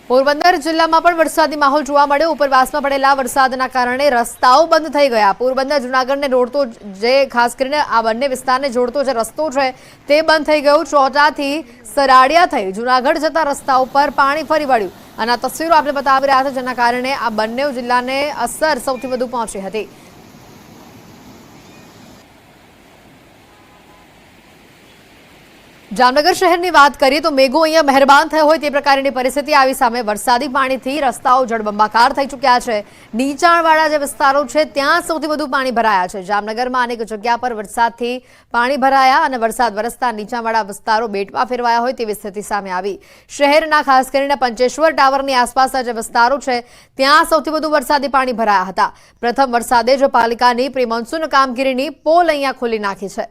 પોરબંદર જિલ્લામાં પણ વરસાદી માહોલ જોવા મળ્યો। ઉપરવાસમાં પડેલા વરસાદના કારણે રસ્તાઓ બંધ થઈ ગયા। પોરબંદર જૂનાગઢને જોડતો જે ખાસ કરીને આ બંને વિસ્તારને જોડતો જે રસ્તો છે તે બંધ થઈ ગયો। ચોટાથી સરાડિયા થઈ જૂનાગઢ જતા રસ્તા ઉપર પાણી ફરી વળ્યું અને આ તસવીરો આપણે બતાવી રહ્યા છે, જેના કારણે આ બંને જિલ્લાને અસર સૌથી વધુ પહોંચી હતી। જામનગર શહેરની વાત કરીએ તો મેઘો અહીંયા મહેરબાન થયો હોય તે પ્રકારની પરિસ્થિતિ આવી સામે। વરસાદી પાણીથી રસ્તાઓ જળબંબાકાર થઈ ચૂક્યા છે। નીચાણવાળા જે વિસ્તારો છે ત્યાં સૌથી વધુ પાણી ભરાયા છે। જામનગરમાં અનેક જગ્યા પર વરસાદથી પાણી ભરાયા અને વરસાદ વરસતા નીચાણવાળા વિસ્તારો બેટમાં ફેરવાયા હોય તેવી સ્થિતિ સામે આવી। શહેરના ખાસ કરીને પંચેશ્વર ટાવરની આસપાસના જે વિસ્તારો છે ત્યાં સૌથી વધુ વરસાદી પાણી ભરાયા હતા। પ્રથમ વરસાદે જ પાલિકાની પ્રી મોન્સૂન કામગીરીની પોલ અહીંયા ખોલી નાખી છે।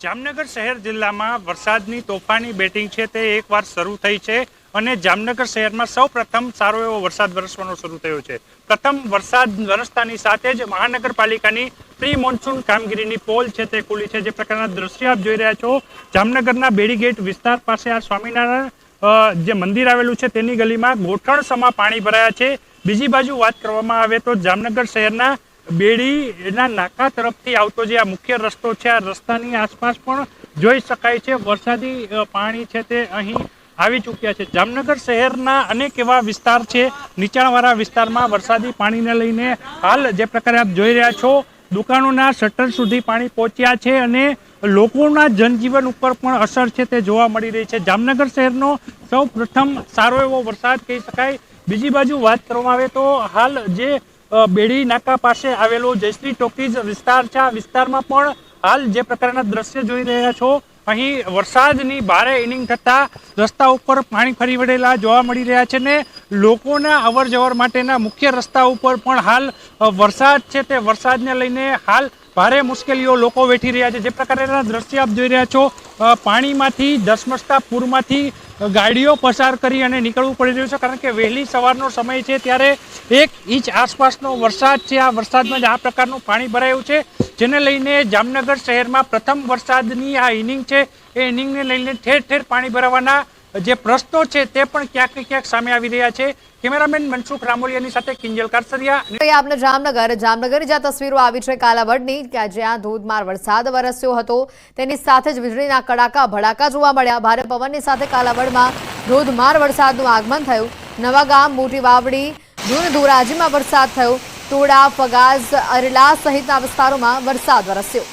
જામનગર શહેર જિલ્લામાં વરસાદની તોફાની બેટિંગ છે તે એકવાર શરૂ થઈ છે અને જામનગર શહેરમાં સૌ પ્રથમ સારો એવો વરસાદ વરસવાનો શરૂ થયો છે। પ્રથમ વરસાદ વરસતાની સાથે જ મહાનગરપાલિકાની પ્રી મોન્સૂન કામગીરીની પોલ છે તે ખુલી છે। જે પ્રકારના દ્રશ્ય આપ જોઈ રહ્યા છો, જામનગરના બેડીગેટ વિસ્તાર પાસે આ સ્વામિનારાયણ જે મંદિર આવેલું છે તેની ગલીમાં ગોઠણસમા પાણી ભરાયા છે। બીજી બાજુ વાત કરવામાં આવે તો જામનગર શહેરના બેડીના નાકા તરફથી આવતો જે આ મુખ્ય રસ્તો છે, આ રસ્તાની આસપાસ પણ જોઈ શકાય છે વરસાદી પાણી છે તે અહીં આવી ચૂક્યા છે। જામનગર શહેરના અનેક એવા વિસ્તાર છે નીચાણવાળા વિસ્તારમાં વરસાદી પાણીને લઈને હાલ જે પ્રકારે આપ જોઈ રહ્યા છો દુકાનોના શટર સુધી પાણી પહોંચ્યા છે અને લોકોના જનજીવન ઉપર પણ અસર છે તે જોવા મળી રહી છે। જામનગર શહેરનો સૌ પ્રથમ સારો એવો વરસાદ કહી શકાય। બીજી બાજુ વાત કરવામાં આવે તો હાલ જે બેડી નાકા પાસે આવેલો જયશ્રી ટોકીઝ વિસ્તાર છે, આ વિસ્તારમાં પણ હાલ જે પ્રકારના દ્રશ્ય જોઈ રહ્યા છો અહીં વરસાદની ભારે ઇનિંગ થતા રસ્તા ઉપર પાણી ફરી વળેલા જોવા મળી રહ્યા છે ને લોકોના અવર જવર માટેના મુખ્ય રસ્તા ઉપર પણ હાલ વરસાદ છે તે વરસાદને લઈને હાલ ભારે મુશ્કેલીઓ લોકો વેઠી રહ્યા છે। જે પ્રકારના દ્રશ્ય આપ જોઈ રહ્યા છો પાણીમાંથી ધસમસતા પૂરમાંથી ગાડીઓ પસાર કરી અને નીકળવું પડી રહ્યું છે, કારણ કે વહેલી સવારનો સમય છે ત્યારે 1 ઇંચ આસપાસનો વરસાદ છે। આ વરસાદમાં જ આ પ્રકારનું પાણી ભરાયું છે, જેને લઈને જામનગર શહેરમાં પ્રથમ વરસાદની આ ઇનિંગ છે એ ઇનિંગને લઈને ઠેર ઠેર પાણી ભરાવાના જે પ્રશ્નો છે તે પણ ક્યાંક ને ક્યાંક સામે આવી રહ્યા છે। કેમેરામેન મનસુખ રામોલિયાની સાથે કિંજલ કારસરિયા। આપને જામનગરની જ્યાં તસવીરો આવી છે કાલાવડની, જ્યાં ધોધમાર વરસાદ વરસ્યો હતો તેની સાથે જ વીજળીના કડાકા ભડાકા જોવા મળ્યા। ભારે પવનની સાથે કાલાવડમાં ધોધમાર વરસાદનું આગમન થયું। નવાગામ, મોટી વાવડી, ધોરાજીમાં વરસાદ થયો। ટોડા, ફગાઝ, અરલા સહિતના વિસ્તારોમાં વરસાદ વરસ્યો।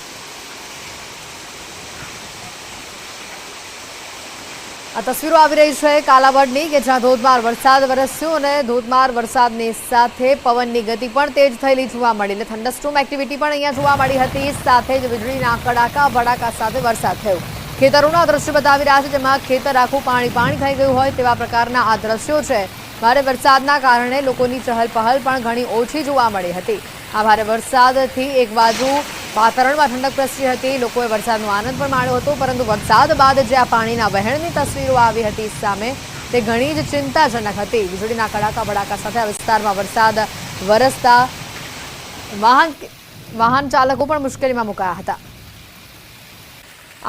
આ તસવીરો આવી રહી છે કાલાવડની કે જ્યાં ધોધમાર વરસાદ વરસ્યો અને ધોધમાર વરસાદની સાથે પવનની ગતિ પણ તેજ થયેલી જોવા મળી, એટલે થંડરસ્ટોર્મ એક્ટિવિટી પણ અહીંયા જોવા મળી હતી। સાથે જ વીજળીના કડાકા ભડાકા સાથે વરસાદ થયો। ખેતરોના દ્રશ્યો બતાવી રહ્યા છે, જેમાં ખેતર આખું પાણી થઈ ગયું હોય તેવા પ્રકારના આ દ્રશ્યો છે। ભારે વરસાદના કારણે લોકોની ચહલ પહલ પણ ઘણી ઓછી જોવા મળી હતી। આ ભારે વરસાદથી એક બાજુ વાતાવરણમાં ઠંડક પ્રસરી હતી, લોકોએ વરસાદનો આનંદ પણ માણ્યો હતો, પરંતુ વરસાદ બાદ જે આ પાણીના વહેણની તસવીરો આવી હતી સામે તે ઘણી જ ચિંતાજનક હતી। વીજળીના કડાકા ભડાકા સાથે આ વિસ્તારમાં વરસાદ વરસતા વાહન ચાલકો પણ મુશ્કેલીમાં મુકાયા હતા।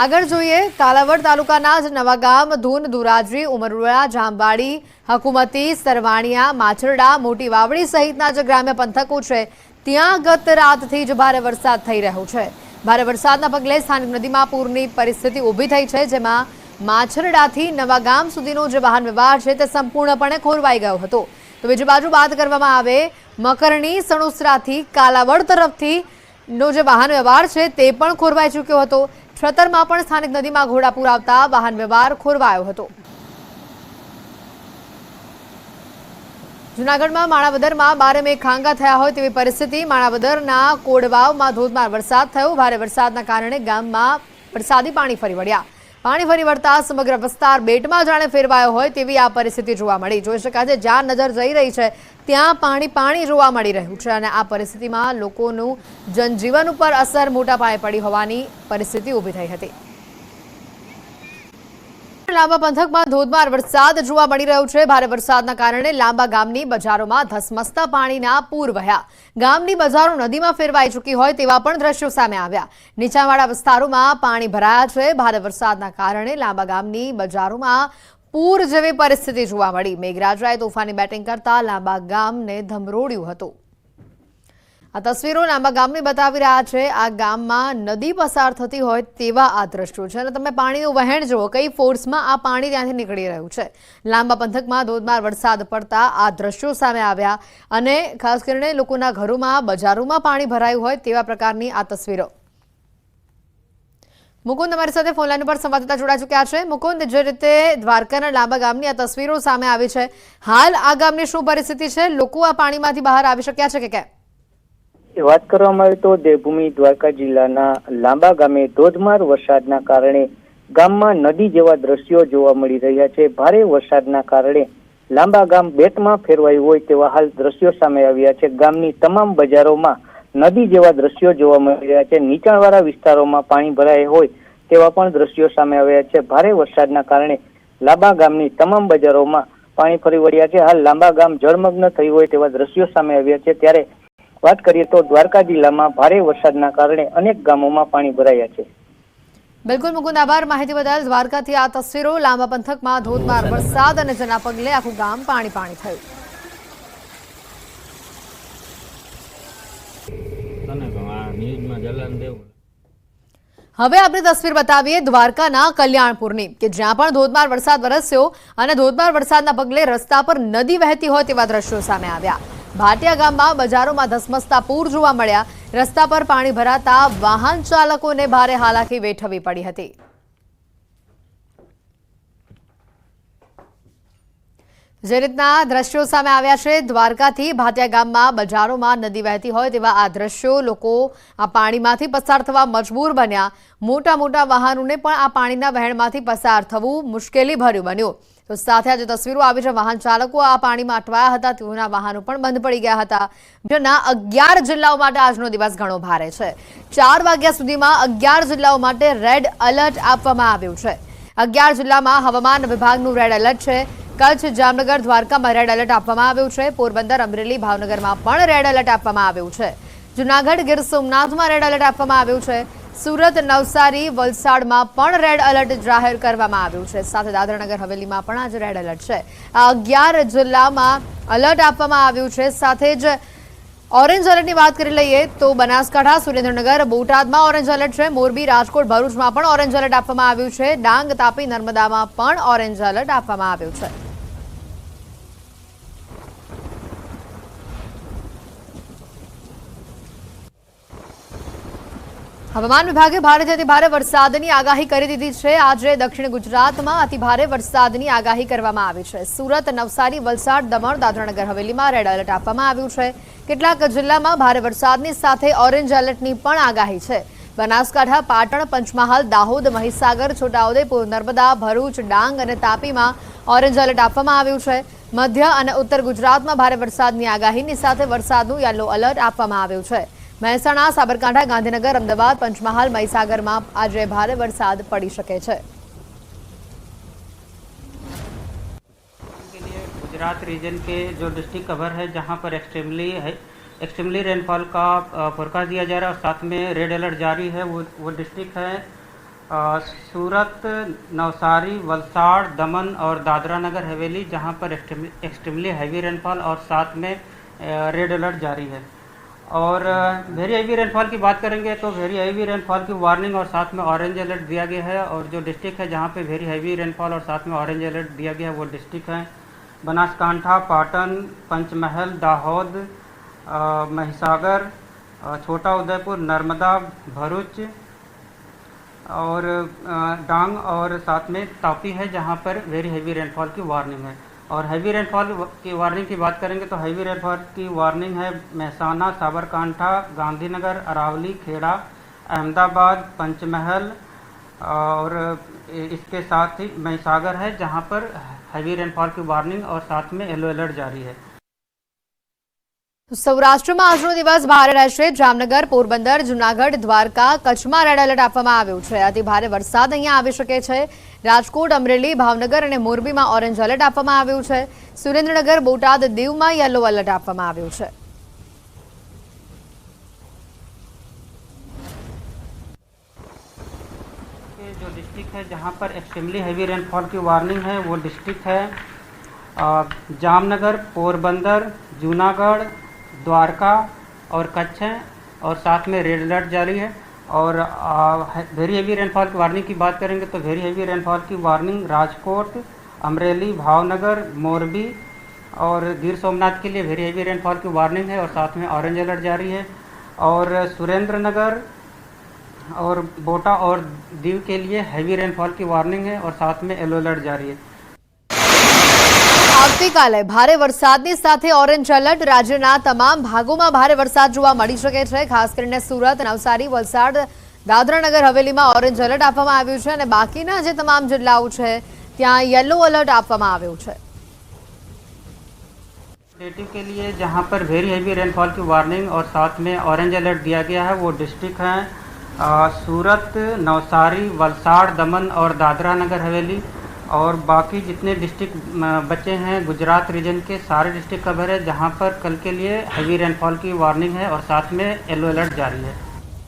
આગળ જોઈએ, કાલાવડ તાલુકાના જ નવાગામ, ધૂન, ધોરાજી, ઉમરડા, જામવાડી, હકુમતી, સરવાણિયા, માછરડા, મોટી વાવડી સહિતના જે ગ્રામ્ય પંથકો છે ત્યાં ગત રાતથી જ ભારે વરસાદ થઈ રહ્યો છે। ભારે વરસાદના પગલે સ્થાનિક નદીમાં પૂરની પરિસ્થિતિ ઊભી થઈ છે, જેમાં માછરડાથી નવાગામ સુધીનો જે વાહન વ્યવહાર છે તે સંપૂર્ણપણે ખોરવાઈ ગયો હતો। તો બીજી બાજુ વાત કરવામાં આવે મકરણી, સણોસરાથી કાલાવડ તરફથી નો જે વાહન વ્યવહાર છે તે પણ ખોરવાઈ ચૂક્યો હતો। છતરમાં પણ સ્થાનિક નદીમાં ઘોડાપૂર આવતા વાહન વ્યવહાર ખોરવાયો હતો। જૂનાગઢમાં માણાવદરમાં 12 મે ખાંગા થયા હોય તેવી પરિસ્થિતિ। માણાવદરના કોડવાવમાં ધોધમાર વરસાદ થયો। ભારે વરસાદના કારણે ગામમાં વરસાદી પાણી ફરી વળ્યા। પાણી ફરી વળતા સમગ્ર વિસ્તાર બેટમાં જાણે ફેરવાયો હોય તેવી આ પરિસ્થિતિ જોવા મળી। જોઈ શકાય છે જ્યાં નજર જઈ રહી છે ત્યાં પાણી જોવા મળી રહ્યું છે અને આ પરિસ્થિતિમાં લોકોનું જનજીવન ઉપર અસર મોટા પાયે પડી હોવાની પરિસ્થિતિ ઊભી થઈ હતી। લાંબા પંથકમાં ધોધમાર વરસાદ જોવા મળી રહ્યો છે। ભારે વરસાદના કારણે લાંબા ગામની બજારોમાં ધસમસતા પાણીના પૂર વહ્યા। ગામની બજારો નદીમાં ફેરવાઈ ચૂકી હોય તેવા પણ દ્રશ્યો સામે આવ્યા। નીચાણવાળા વિસ્તારોમાં પાણી ભરાયા છે। ભારે વરસાદના કારણે લાંબા ગામની બજારોમાં પૂર જેવી પરિસ્થિતિ જોવા મળી। મેઘરાજાએ તોફાની બેટિંગ કરતા લાંબા ગામને ધમરોળ્યું હતું। આ તસવીરો લાંબા ગામની બતાવી રહ્યા છે। આ ગામમાં નદી પસાર થતી હોય તેવા આ દ્રશ્યો છે અને તમે પાણીનું વહેણ જુઓ, કઈ ફોર્સમાં આ પાણી ત્યાંથી નીકળી રહ્યું છે। લાંબા પંથકમાં ધોધમાર વરસાદ પડતા આ દ્રશ્યો સામે આવ્યા અને ખાસ કરીને લોકોના ઘરોમાં, બજારોમાં પાણી ભરાયું હોય તેવા પ્રકારની આ તસવીરો। મુકુંદ અમારી સાથે ફોનલાઈન પર સંવાદદાતા જોડાઈ ચૂક્યા છે। મુકુંદ, જે રીતે દ્વારકાના લાંબા ગામની આ તસવીરો સામે આવી છે, હાલ આ ગામની શું પરિસ્થિતિ છે? લોકો આ પાણીમાંથી બહાર આવી શક્યા છે કે કેમ? વાત કરવામાં આવે તો દેવભૂમિ દ્વારકા જિલ્લાના લાંબા ગામે ધોધમાર વરસાદના કારણે ગામમાં નદી જેવા દ્રશ્યો જોવા મળી રહ્યા છે। ભારે વરસાદના કારણે લાંબા ગામ બેટમાં ફેરવાયું હોય તેવા હાલ દ્રશ્યો સામે આવ્યા છે। ગામની તમામ બજારોમાં નદી જેવા દ્રશ્યો જોવા મળી રહ્યા છે। નીચાણવાળા વિસ્તારોમાં પાણી ભરાય હોય તેવા પણ દ્રશ્યો સામે આવ્યા છે। ભારે વરસાદના કારણે લાંબા ગામની તમામ બજારોમાં પાણી ફરી વળ્યા છે। હાલ લાંબા ગામ જળમગ્ન થયું હોય તેવા દ્રશ્યો સામે આવ્યા છે। ત્યારે વાત કરીએ તો દ્વારકા જિલ્લામાં ભારે વરસાદના કારણે અનેક ગામોમાં પાણી ભરાયા છે। બિલકુલ મુકુંદ, આભાર માહિતી બદલ। દ્વારકાથી આ તસવીરો લાંબા પંથકમાં ધોધમાર વરસાદ અને જેના પગલે આખું ગામ પાણી થયું। હવે આપણે તસવીર બતાવીએ દ્વારકાના કલ્યાણપુરની કે જ્યાં પણ ધોધમાર વરસાદ વરસ્યો અને ધોધમાર વરસાદના પગલે રસ્તા પર નદી વહેતી હોય તેવા દ્રશ્યો સામે આવ્યા। ભાટિયા ગામમાં બજારોમાં ધસમસતા પૂર જોવા મળ્યા। રસ્તા પર પાણી ભરાતા વાહન ચાલકોને ભારે હાલાકી વેઠવી પડી હતી। જે રીતના દ્રશ્યો સામે આવ્યા છે, દ્વારકાથી ભાટિયા ગામમાં બજારોમાં નદી વહેતી હોય તેવા આ દ્રશ્યો, લોકો આ પાણીમાંથી પસાર થવા મજબૂર બન્યા। મોટા મોટા વાહનોને પણ આ પાણીના વહેણમાંથી પસાર થવું મુશ્કેલી ભર્યું બન્યું। તો સાથે આજે તસવીરો આવી છે, વાહન ચાલકો આ પાણીમાં અટવાયા હતા, તેઓના વાહનો પણ બંધ પડી ગયા હતા। જેના 11 જિલ્લાઓ માટે આજનો દિવસ ઘણો ભારે છે। 4 વાગ્યા સુધીમાં 11 જિલ્લાઓ માટે રેડ એલર્ટ આપવામાં આવ્યું છે। 11 જિલ્લામાં હવામાન વિભાગનું રેડ એલર્ટ છે। કચ્છ, જામનગર, દ્વારકામાં રેડ એલર્ટ આપવામાં આવ્યું છે। પોરબંદર, અમરેલી, ભાવનગરમાં પણ રેડ એલર્ટ આપવામાં આવ્યું છે। જૂનાગઢ, ગીર સોમનાથમાં રેડ એલર્ટ આપવામાં આવ્યું છે। સુરત, નવસારી, વલસાડમાં પણ રેડ એલર્ટ જાહેર કરવામાં આવ્યું છે। સાથે દાદરાનગર હવેલીમાં પણ આજે રેડ એલર્ટ છે। આ 11 જિલ્લામાં એલર્ટ આપવામાં આવ્યું છે। સાથે જ ઓરેન્જ એલર્ટની વાત કરી લઈએ તો બનાસકાંઠા, સુરેન્દ્રનગર, બોટાદમાં ઓરેન્જ એલર્ટ છે। મોરબી, રાજકોટ, ભરૂચમાં પણ ઓરેન્જ એલર્ટ આપવામાં આવ્યું છે। ડાંગ, તાપી, નર્મદામાં પણ ઓરેન્જ એલર્ટ આપવામાં આવ્યું છે। હવામાન વિભાગે ભારેથી અતિભારે વરસાદની આગાહી કરી દીધી છે। આજે દક્ષિણ ગુજરાતમાં અતિભારે વરસાદની આગાહી કરવામાં આવી છે। સુરત, નવસારી, વલસાડ, દમણ, દાદરાનગર હવેલીમાં રેડ એલર્ટ આપવામાં આવ્યું છે। કેટલાક જિલ્લામાં ભારે વરસાદની સાથે ઓરેન્જ એલર્ટની પણ આગાહી છે। બનાસકાંઠા, પાટણ, પંચમહાલ, દાહોદ, મહીસાગર, છોટાઉદેપુર, નર્મદા, ભરૂચ, ડાંગ અને તાપીમાં ઓરેન્જ એલર્ટ આપવામાં આવ્યું છે। મધ્ય અને ઉત્તર ગુજરાતમાં ભારે વરસાદની આગાહીની સાથે વરસાદનું યલો એલર્ટ આપવામાં આવ્યું છે। મહેસાણા, સાબરકાંઠા, ગાંધીનગર, અમદાવાદ, પંચમહાલ, મહીસાગરમાં આજે ભારે वरसाद पड़ी શકે છે। गुजरात रीजन के जो डिस्ट्रिक्ट कवर है जहां पर एक्सट्रीमली रेनफॉल का फोरकास्ट दिया जा रहा है और साथ में रेड अलर्ट जारी है। वो डिस्ट्रिक्ट है सूरत, नवसारी, वलसाड़, दमन और दादरा नगर हवेली, जहां पर एक्सट्रीमली हैवी रेनफॉल और साथ में रेड अलर्ट जारी है। और वेरी हैवी रेनफॉल की बात करेंगे तो वेरी हैवी रेनफॉल की वार्निंग और साथ में ऑरेंज अलर्ट दिया गया है। और जो डिस्ट्रिक्ट है जहाँ पे वेरी हैवी रेनफॉल और साथ में ऑरेंज अलर्ट दिया गया है वो डिस्ट्रिक्ट है बनासकांठा, पाटन, पंचमहल, दाहोद, महिसागर, छोटा उदयपुर, नर्मदा, भरूच और डांग और साथ में तापी है जहाँ पर वेरी हैवी रेनफॉल की वार्निंग है। और हैवी रेनफॉल की वार्निंग की बात करेंगे तो हैवी रेनफॉल की वार्निंग है महसाना, साबरकांठा, गांधीनगर, अरावली, खेड़ा, अहमदाबाद, पंचमहल और इसके साथ ही महिसागर है जहां पर हैवी रेनफॉल की वार्निंग और साथ में येलो अलर्ट जारी है। સૌરાષ્ટ્રમાં આજનો દિવસ ભારે રહેશે. જામનગર, પોરબંદર, જૂનાગઢ, દ્વારકા, કચ્છમાં રેડ એલર્ટ આપવામાં આવ્યું છે. અતિ ભારે વરસાદ અહીંયા આવી શકે છે. રાજકોટ, અમરેલી, ભાવનગર અને મોરબીમાં ઓરેન્જ એલર્ટ આપવામાં આવ્યું છે. સુરેન્દ્રનગર, બોટાદ, દીવમાં યલો એલર્ટ આપવામાં આવ્યું છે. जो डिस्ट्रिक्ट है जहाँ पर एक्सट्रीमली हैवी रेनफॉल की वार्निंग है वो डिस्ट्रिक्ट है जामनगर, पोरबंदर, जूनागढ़, द्वारका और कच्छ है और साथ में रेड अलर्ट जारी है। और वेरी हैवी रेनफॉल की वार्निंग की बात करेंगे तो वेरी हैवी रेनफॉल की वार्निंग राजकोट, अमरेली, भावनगर, मोरबी और गिर सोमनाथ के लिए वेरी हैवी रेनफॉल की वार्निंग है और साथ में ऑरेंज अलर्ट जारी है। और सुरेंद्रनगर और बोटा और दीव के लिए हैवी रेनफॉल की वार्निंग है और साथ में येलो अलर्ट जारी है। આવતીકાલે ભારે વરસાદની સાથે ઓરેન્જ એલર્ટ. રાજ્યના તમામ ભાગોમાં ભારે વરસાદ જોવા મળી શકે છે. ખાસ કરીને સુરત, નવસારી, વલસાડ, દાદરા નગર હવેલીમાં ઓરેન્જ એલર્ટ આપવામાં આવ્યું છે અને બાકીના જે તમામ જિલ્લાઓ છે ત્યાં યલો એલર્ટ આપવામાં આવ્યું છે. डेटिव के लिए जहां पर वेरी हैवी रेनफॉल की वार्निंग और साथ में ऑरेंज अलर्ट दिया गया है वो डिस्ट्रिक्ट हैं सूरत, नवसारी, वलसाड़, दमन और दादरा नगर हवेली। और बाकी जितने डिस्ट्रिक्ट बचे हैं गुजरात रीजन के सारे डिस्ट्रिक्ट कवर है जहां पर कल के लिए हैवी रेनफॉल की वार्निंग है और साथ में येलो अलर्ट जारी है।